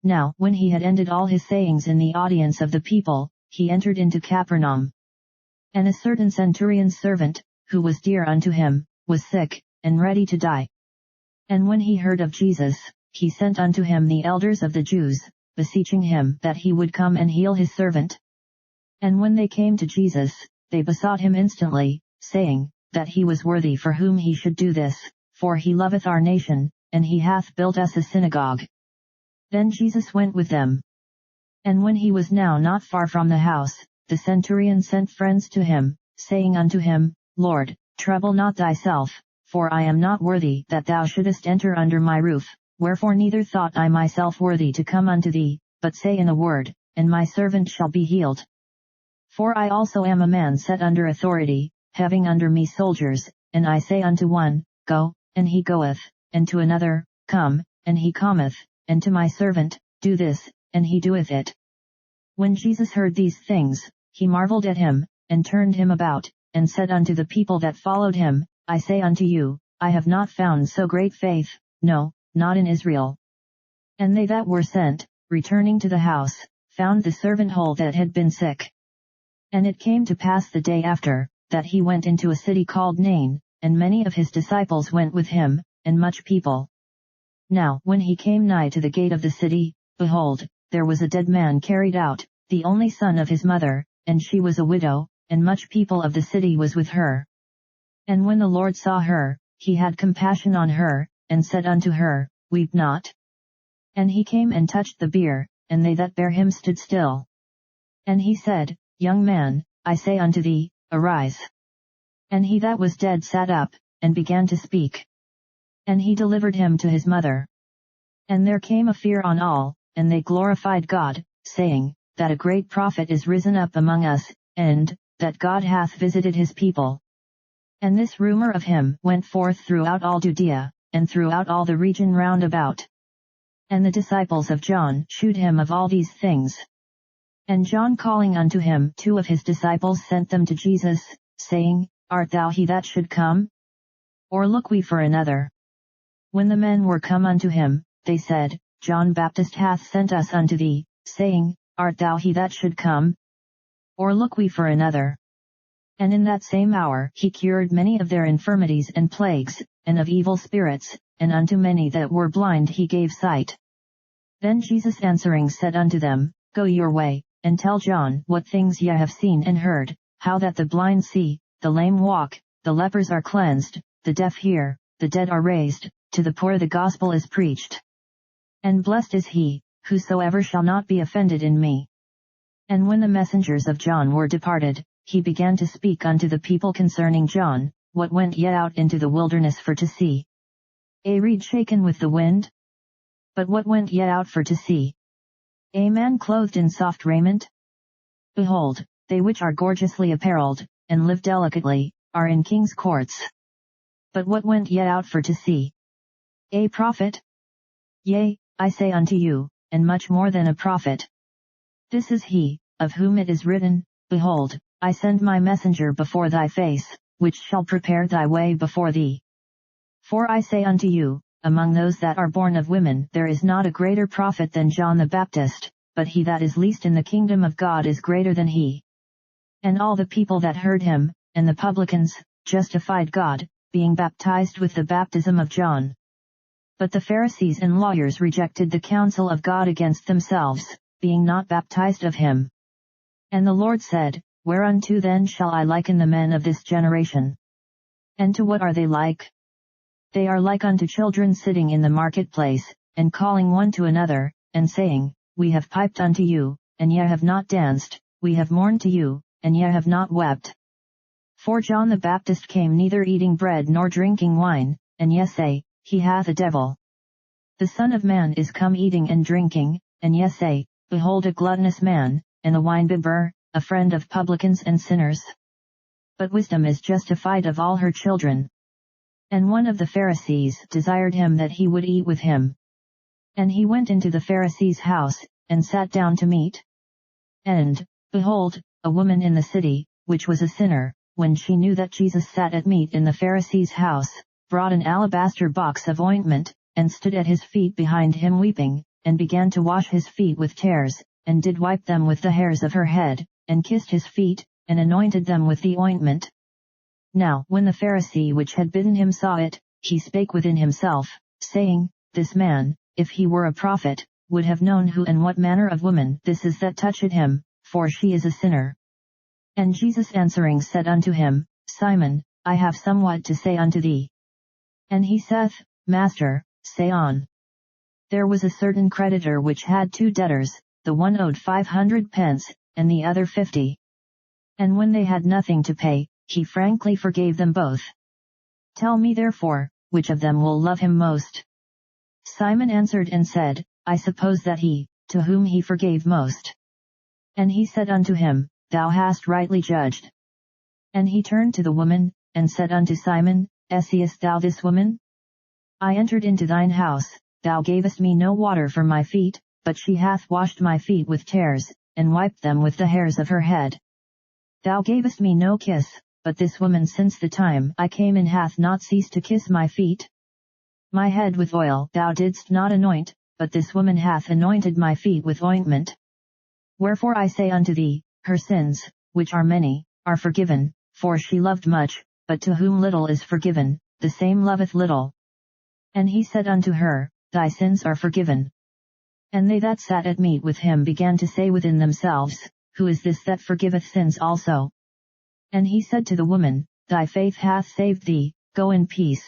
Now when he had ended all his sayings in the audience of the people, he entered into Capernaum. And a certain centurion's servant, who was dear unto him, was sick, and ready to die. And when he heard of Jesus, he sent unto him the elders of the Jews, beseeching him that he would come and heal his servant. And when they came to Jesus, they besought him instantly, saying, that he was worthy for whom he should do this, for he loveth our nation, and he hath built us a synagogue. Then Jesus went with them. And when he was now not far from the house, the centurion sent friends to him, saying unto him, Lord, trouble not thyself, for I am not worthy that thou shouldest enter under my roof, wherefore neither thought I myself worthy to come unto thee, but say in a word, and my servant shall be healed. For I also am a man set under authority, having under me soldiers, and I say unto one, Go, and he goeth, and to another, Come, and he cometh, and to my servant, Do this, and he doeth it. When Jesus heard these things, he marveled at him, and turned him about, and said unto the people that followed him, I say unto you, I have not found so great faith, no, not in Israel. And they that were sent, returning to the house, found the servant whole that had been sick. And it came to pass the day after, that he went into a city called Nain, and many of his disciples went with him, and much people. Now when he came nigh to the gate of the city, behold, there was a dead man carried out, the only son of his mother, and she was a widow, and much people of the city was with her. And when the Lord saw her, he had compassion on her, and said unto her, Weep not. And he came and touched the bier, and they that bare him stood still. And he said, Young man, I say unto thee, arise. And he that was dead sat up, and began to speak. And he delivered him to his mother. And there came a fear on all, and they glorified God, saying, that a great prophet is risen up among us, and, that God hath visited his people. And this rumor of him went forth throughout all Judea, and throughout all the region round about. And the disciples of John shewed him of all these things. And John calling unto him 2 of his disciples sent them to Jesus, saying, Art thou he that should come? Or look we for another? When the men were come unto him, they said, John Baptist hath sent us unto thee, saying, Art thou he that should come? Or look we for another? And in that same hour he cured many of their infirmities and plagues, and of evil spirits, and unto many that were blind he gave sight. Then Jesus answering said unto them, Go your way, and tell John what things ye have seen and heard, how that the blind see, the lame walk, the lepers are cleansed, the deaf hear, the dead are raised, to the poor the gospel is preached. And blessed is he, whosoever shall not be offended in me. And when the messengers of John were departed, he began to speak unto the people concerning John, what went ye out into the wilderness for to see? A reed shaken with the wind? But what went ye out for to see? A man clothed in soft raiment? Behold, they which are gorgeously apparelled, and live delicately, are in king's courts. But what went ye out for to see? A prophet? Yea, I say unto you, and much more than a prophet. This is he, of whom it is written, Behold, I send my messenger before thy face, which shall prepare thy way before thee. For I say unto you, among those that are born of women there is not a greater prophet than John the Baptist, but he that is least in the kingdom of God is greater than he. And all the people that heard him, and the publicans, justified God, being baptized with the baptism of John. But the Pharisees and lawyers rejected the counsel of God against themselves, being not baptized of him. And the Lord said, Whereunto then shall I liken the men of this generation? And to what are they like? They are like unto children sitting in the marketplace, and calling one to another, and saying, We have piped unto you, and ye have not danced, we have mourned to you, and ye have not wept. For John the Baptist came neither eating bread nor drinking wine, and ye say, He hath a devil. The Son of Man is come eating and drinking, and ye say, Behold a gluttonous man, and a winebibber, a friend of publicans and sinners. But wisdom is justified of all her children. And one of the Pharisees desired him that he would eat with him. And he went into the Pharisee's house, and sat down to meat. And, behold, a woman in the city, which was a sinner, when she knew that Jesus sat at meat in the Pharisee's house, brought an alabaster box of ointment, and stood at his feet behind him weeping, and began to wash his feet with tears, and did wipe them with the hairs of her head, and kissed his feet, and anointed them with the ointment. Now when the Pharisee which had bidden him saw it, he spake within himself, saying, This man, if he were a prophet, would have known who and what manner of woman this is that toucheth him, for she is a sinner. And Jesus answering said unto him, Simon, I have somewhat to say unto thee. And he saith, Master, say on. There was a certain creditor which had 2 debtors, the one owed 500 pence, and the other 50. And when they had nothing to pay, he frankly forgave them both. Tell me therefore, which of them will love him most? Simon answered and said, I suppose that he, to whom he forgave most. And he said unto him, Thou hast rightly judged. And he turned to the woman, and said unto Simon, Seest thou this woman? I entered into thine house, thou gavest me no water for my feet, but she hath washed my feet with tears, and wiped them with the hairs of her head. Thou gavest me no kiss, but this woman since the time I came in hath not ceased to kiss my feet. My head with oil thou didst not anoint, but this woman hath anointed my feet with ointment. Wherefore I say unto thee, her sins, which are many, are forgiven, for she loved much, but to whom little is forgiven, the same loveth little. And he said unto her, Thy sins are forgiven. And they that sat at meat with him began to say within themselves, Who is this that forgiveth sins also? And he said to the woman, Thy faith hath saved thee, go in peace.